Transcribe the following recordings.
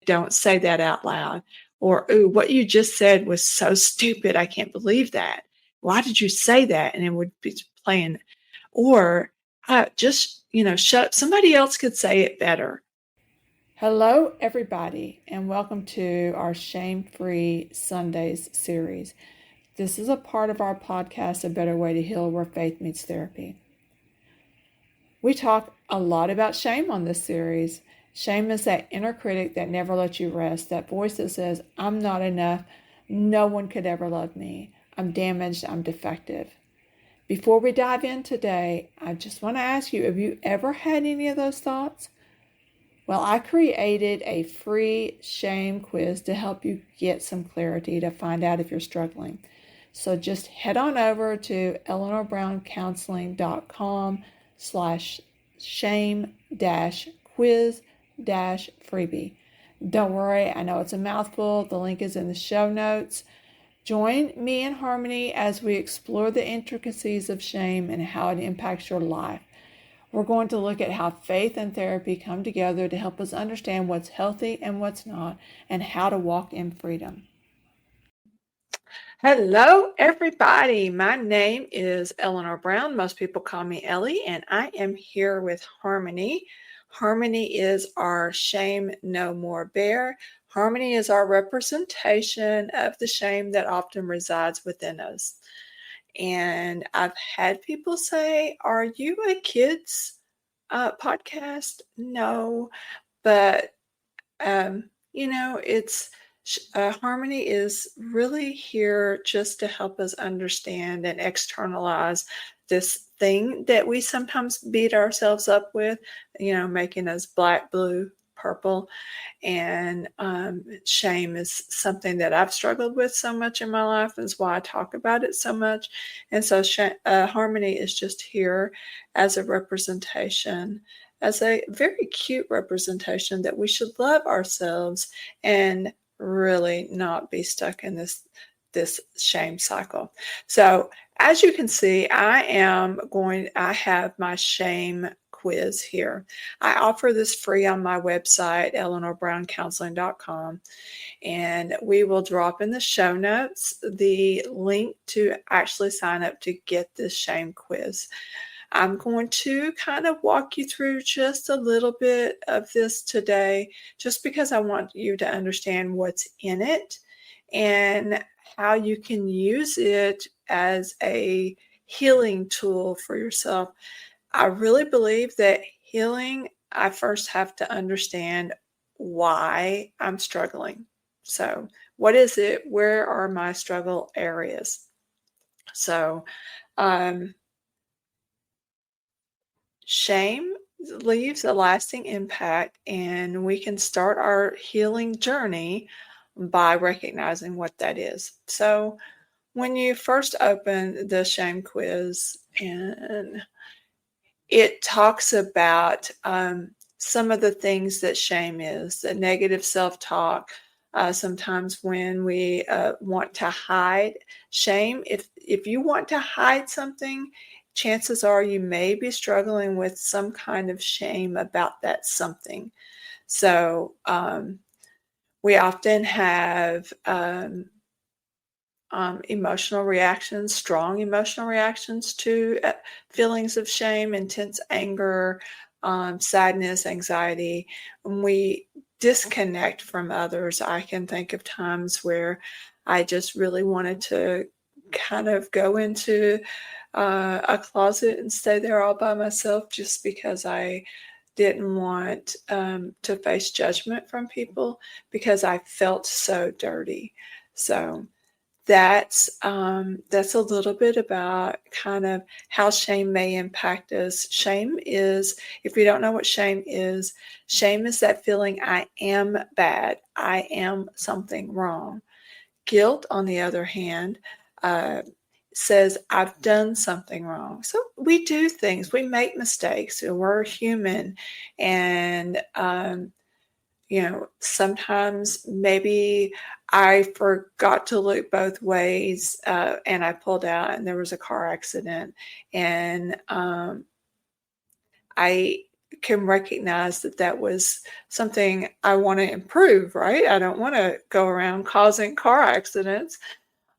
don't say that out loud. Or, ooh, what you just said was so stupid. I can't believe that. Why did you say that? And it would be playing. Or just, shut up. Somebody else could say it better. Hello, everybody, and welcome to our Shame Free Sundays series. This is a part of our podcast, A Better Way to Heal, where faith meets therapy. We talk a lot about shame on this series. Shame is that inner critic that never lets you rest, that voice that says, I'm not enough, no one could ever love me, I'm damaged, I'm defective. Before we dive in today, I just want to ask you, have you ever had any of those thoughts? Well, I created a free shame quiz to help you get some clarity to find out if you're struggling. So just head on over to eleanorbrowncounseling.com/shame-quiz-freebie. Don't worry, I know it's a mouthful. The link is in the show notes. Join me and Harmony as we explore the intricacies of shame and how it impacts your life. We're going to look at how faith and therapy come together to help us understand what's healthy and what's not, and how to walk in freedom. Hello, everybody. My name is Eleanor Brown. Most people call me Elly, and I am here with Harmony. Harmony is our Shame No More Bear. Harmony is our representation of the shame that often resides within us. And I've had people say, are you a kids podcast? No, but it's Harmony is really here just to help us understand and externalize this thing that we sometimes beat ourselves up with, making us black, blue, purple. And shame is something that I've struggled with so much in my life, and is why I talk about it so much. And so Harmony is just here as a representation, as a very cute representation that we should love ourselves and really not be stuck in this shame cycle. So as you can see, I have my shame quiz here. I offer this free on my website, eleanorbrowncounseling.com, and we will drop in the show notes the link to actually sign up to get this shame quiz. I'm going to kind of walk you through just a little bit of this today, just because I want you to understand what's in it and how you can use it as a healing tool for yourself. I really believe that healing, I first have to understand why I'm struggling. So, what is it? Where are my struggle areas? So, shame leaves a lasting impact, and we can start our healing journey by recognizing what that is. So, when you first open the shame quiz, and it talks about some of the things that shame is, the negative self-talk. Sometimes when we want to hide shame, if you want to hide something, chances are you may be struggling with some kind of shame about that something. So we often have emotional reactions, strong emotional reactions to feelings of shame, intense anger, sadness, anxiety. When we disconnect from others, I can think of times where I just really wanted to kind of go into a closet and stay there all by myself, just because I didn't want to face judgment from people, because I felt so dirty. So that's a little bit about kind of how shame may impact us. Shame is, if you don't know what shame is that feeling I am bad, I am something wrong. Guilt, on the other hand, says I've done something wrong. So we do things, we make mistakes, and we're human. And sometimes maybe I forgot to look both ways, and I pulled out and there was a car accident, and I can recognize that that was something I want to improve, right? I don't want to go around causing car accidents.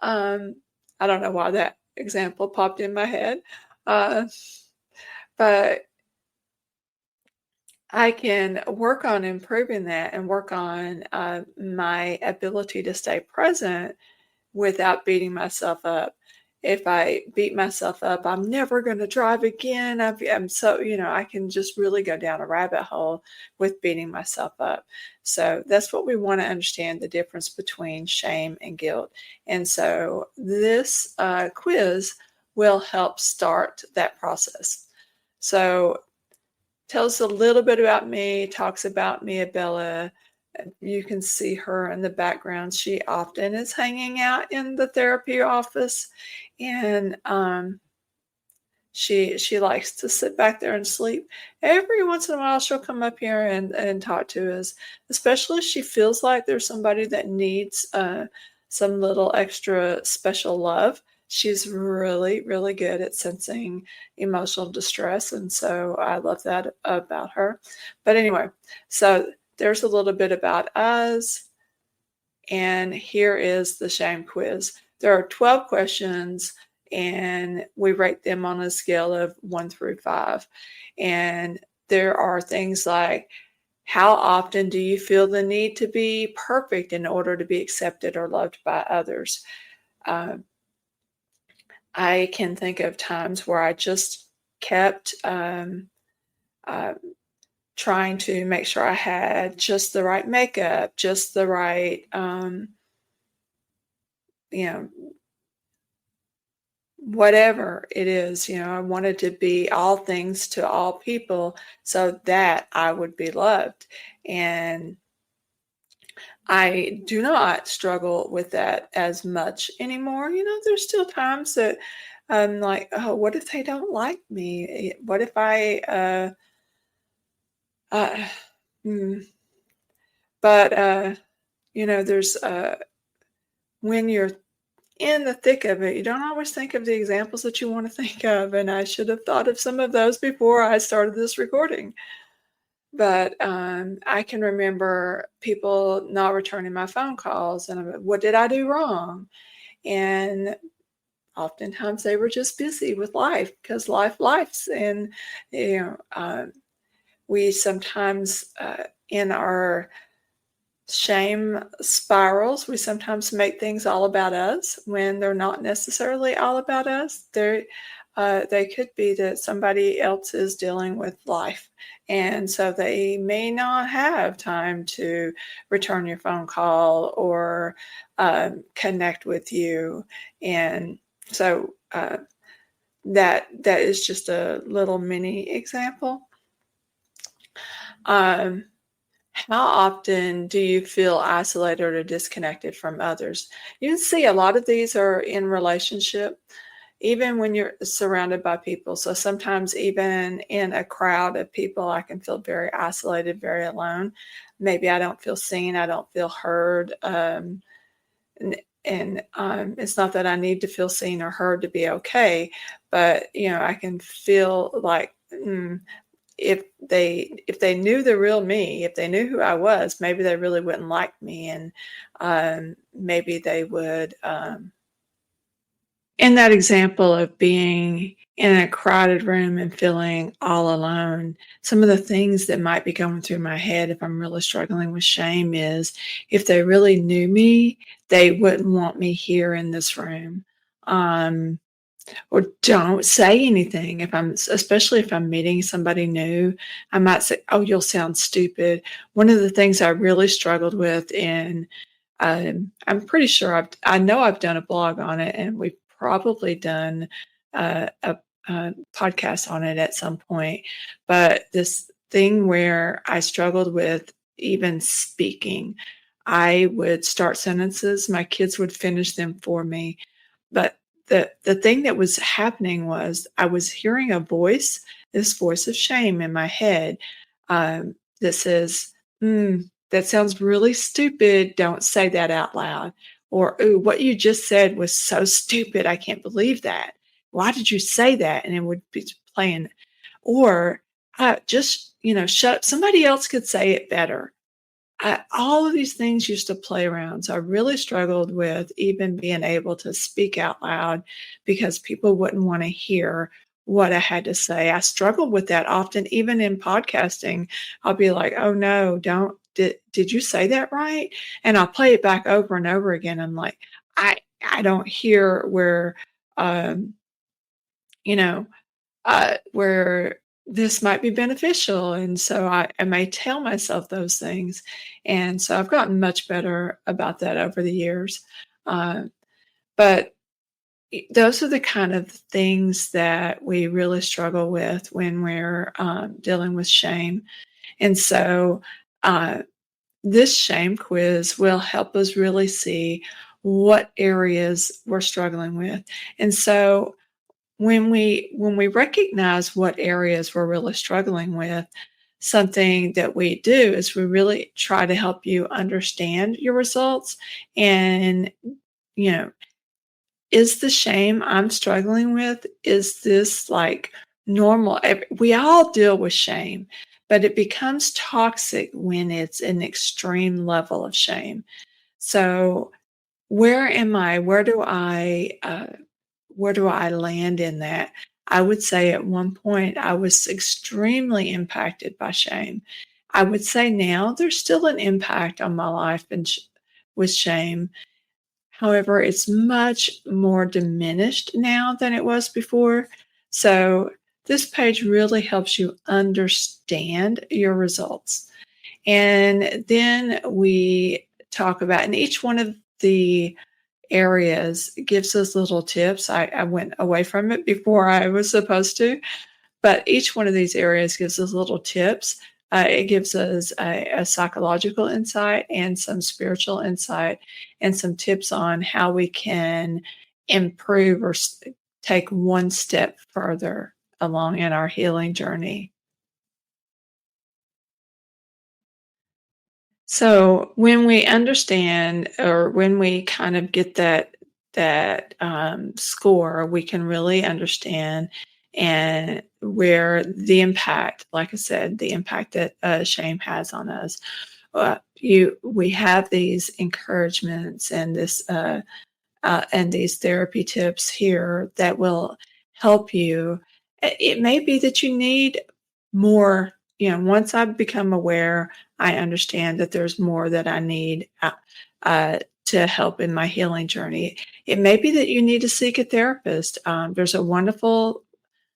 Um, I don't know why that example popped in my head. Uh, but I can work on improving that and work on my ability to stay present without beating myself up. If I beat myself up, I'm never going to drive again. I'm so, I can just really go down a rabbit hole with beating myself up. So that's what we want to understand, the difference between shame and guilt. And so this quiz will help start that process. So tells a little bit about me, talks about Mia Bella. You can see her in the background. She often is hanging out in the therapy office, and she likes to sit back there and sleep. Every once in a while, she'll come up here and talk to us, especially if she feels like there's somebody that needs some little extra special love. She's really, really good at sensing emotional distress, and so I love that about her. But anyway, so there's a little bit about us, and here is the shame quiz. There are 12 questions, and we rate them on a scale of 1 through 5. And there are things like, how often do you feel the need to be perfect in order to be accepted or loved by others? I can think of times where I just kept uh, trying to make sure I had just the right makeup, just the right, you know, whatever it is, I wanted to be all things to all people so that I would be loved. And I do not struggle with that as much anymore. There's still times that I'm like, oh, what if they don't like me? What if uh, hmm. But, there's, when you're in the thick of it, you don't always think of the examples that you want to think of. And I should have thought of some of those before I started this recording. But I can remember people not returning my phone calls, and I'm like, what did I do wrong? And oftentimes they were just busy with life, because life's. And, we sometimes, in our shame spirals, we sometimes make things all about us when they're not necessarily all about us. They could be that somebody else is dealing with life, and so they may not have time to return your phone call or connect with you. And so that is just a little mini example. How often do you feel isolated or disconnected from others? You can see a lot of these are in relationship, even when you're surrounded by people. So sometimes even in a crowd of people, I can feel very isolated, very alone. Maybe I don't feel seen, I don't feel heard. And it's not that I need to feel seen or heard to be okay, but I can feel like, if they knew the real me, if they knew who I was, maybe they really wouldn't like me, and maybe they would. In that example of being in a crowded room and feeling all alone, some of the things that might be going through my head if I'm really struggling with shame is, if they really knew me, they wouldn't want me here in this room. Um, or don't say anything. Especially if I'm meeting somebody new, I might say, "Oh, you'll sound stupid." One of the things I really struggled with, and I'm pretty sure I know I've done a blog on it, and we've probably done a podcast on it at some point. But this thing where I struggled with even speaking, I would start sentences, my kids would finish them for me, but the thing that was happening was I was hearing this voice of shame in my head, that says, that sounds really stupid. Don't say that out loud. Or, ooh, what you just said was so stupid. I can't believe that. Why did you say that?" And it would be playing. Or just, shut up. Somebody else could say it better. All of these things used to play around. So I really struggled with even being able to speak out loud because people wouldn't want to hear what I had to say. I struggled with that often, even in podcasting. I'll be like, oh no, did you say that right? And I'll play it back over and over again. I'm like, I don't hear where, um, you know, where this might be beneficial. And so I may tell myself those things. And so I've gotten much better about that over the years. Uh, but those are the kind of things that we really struggle with when we're dealing with shame. And so uh, this shame quiz will help us really see what areas we're struggling with. And so when we recognize what areas we're really struggling with, something that we do is we really try to help you understand your results. And you know is the shame I'm struggling with, is this like normal? We all deal with shame, but it becomes toxic when it's an extreme level of shame. So where am I? Where do I land in that? I would say at one point I was extremely impacted by shame. I would say now there's still an impact on my life with shame. However, it's much more diminished now than it was before. So this page really helps you understand your results. And then we talk about, and each one of the areas gives us little tips. I went away from it before I was supposed to, but each one of these areas gives us little tips. It gives us a psychological insight and some spiritual insight and some tips on how we can improve or take one step further along in our healing journey. So when we understand, or when we kind of get that score, we can really understand and where the impact, like I said, the impact that shame has on us. We have these encouragements and these therapy tips here that will help you. It may be that you need more. Once I've become aware, I understand that there's more that I need to help in my healing journey. It may be that you need to seek a therapist. There's a wonderful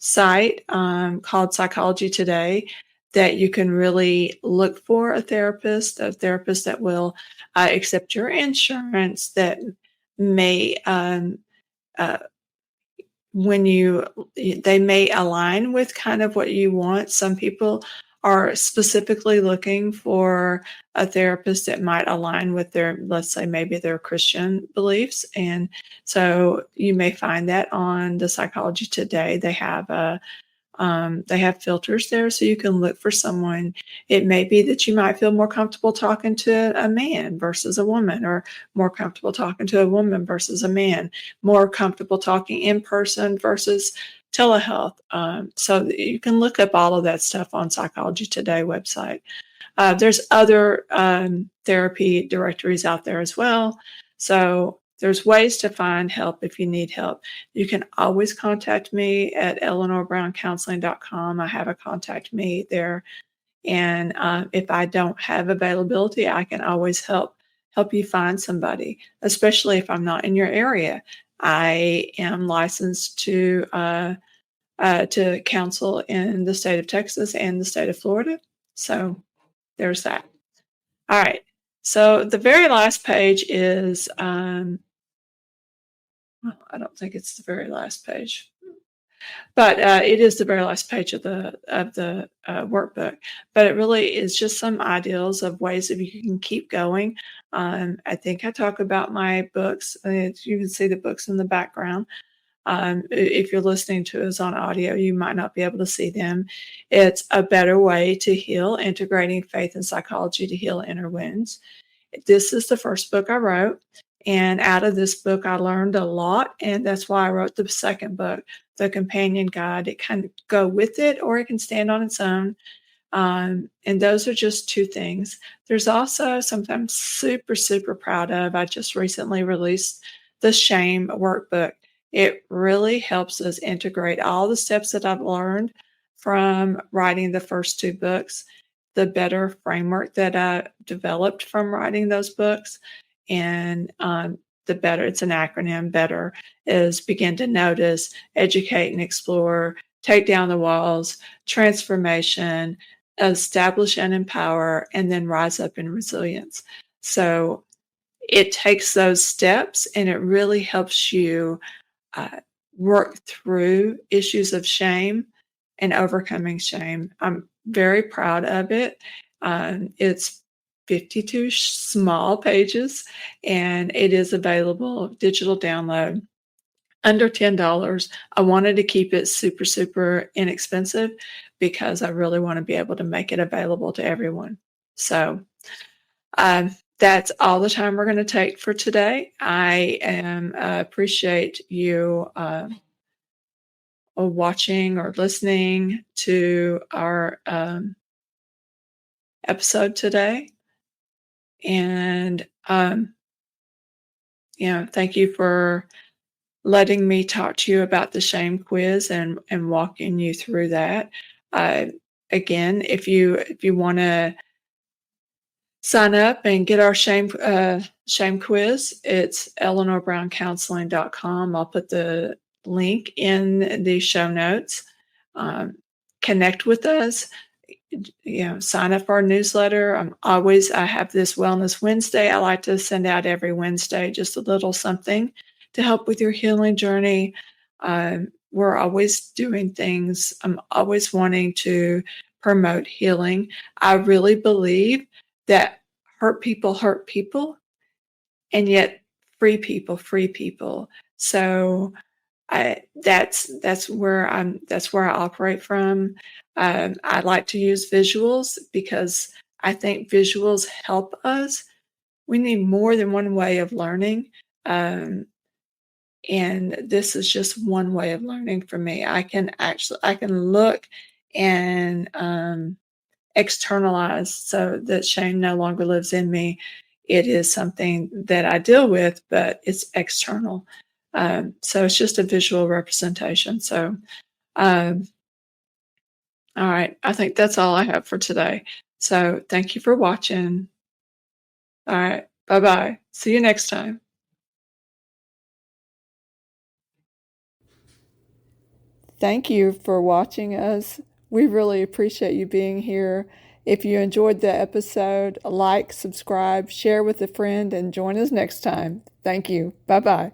site called Psychology Today that you can really look for a therapist that will accept your insurance, that may uh, when you they may align with kind of what you want. Some people are specifically looking for a therapist that might align with their, let's say, maybe their Christian beliefs. And so you may find that on the Psychology Today. They have filters there, so you can look for someone. It may be that you might feel more comfortable talking to a man versus a woman, or more comfortable talking to a woman versus a man, more comfortable talking in person versus telehealth. So you can look up all of that stuff on Psychology Today website. There's other therapy directories out there as well. So there's ways to find help if you need help. You can always contact me at eleanorbrowncounseling.com. I have a contact me there. And if I don't have availability, I can always help you find somebody, especially if I'm not in your area. I am licensed to counsel in the state of Texas and the state of Florida. So there's that. All right. So the very last page is, well, I don't think it's the very last page, but it is the very last page of the workbook. But it really is just some ideals of ways that you can keep going. I think I talk about my books. You can see the books in the background. If you're listening to us on audio, you might not be able to see them. It's A Better Way to Heal, Integrating Faith and Psychology to Heal Inner Wounds. This is the first book I wrote. And out of this book, I learned a lot. And that's why I wrote the second book, the companion guide. It can go with it or it can stand on its own. And those are just two things. There's also something I'm super, super proud of. I just recently released the Shame workbook. It really helps us integrate all the steps that I've learned from writing the first two books, the better framework that I developed from writing those books, and the better, it's an acronym, better, is begin to notice, educate and explore, take down the walls, transformation, establish and empower, and then rise up in resilience. So it takes those steps and it really helps you work through issues of shame and overcoming shame. I'm very proud of it. It's 52 small pages and it is available digital download under $10. I wanted to keep it super, super inexpensive because I really want to be able to make it available to everyone. So that's all the time we're going to take for today. I appreciate you watching or listening to our episode today. And, thank you for letting me talk to you about the shame quiz and walking you through that. Again, if you want to sign up and get our shame quiz, it's EleanorBrownCounseling.com. I'll put the link in the show notes. Connect with us. Sign up for our newsletter. I have this Wellness Wednesday. I like to send out every Wednesday just a little something to help with your healing journey. We're always doing things. I'm always wanting to promote healing. I really believe that hurt people, and yet free people. So that's where I operate from. I like to use visuals because I think visuals help us. We need more than one way of learning. And this is just one way of learning for me. I can look and externalize so that shame no longer lives in me. It is something that I deal with, but it's external. So it's just a visual representation. So, all right. I think that's all I have for today. So thank you for watching. All right. Bye-bye. See you next time. Thank you for watching us. We really appreciate you being here. If you enjoyed the episode, like, subscribe, share with a friend, and join us next time. Thank you. Bye-bye.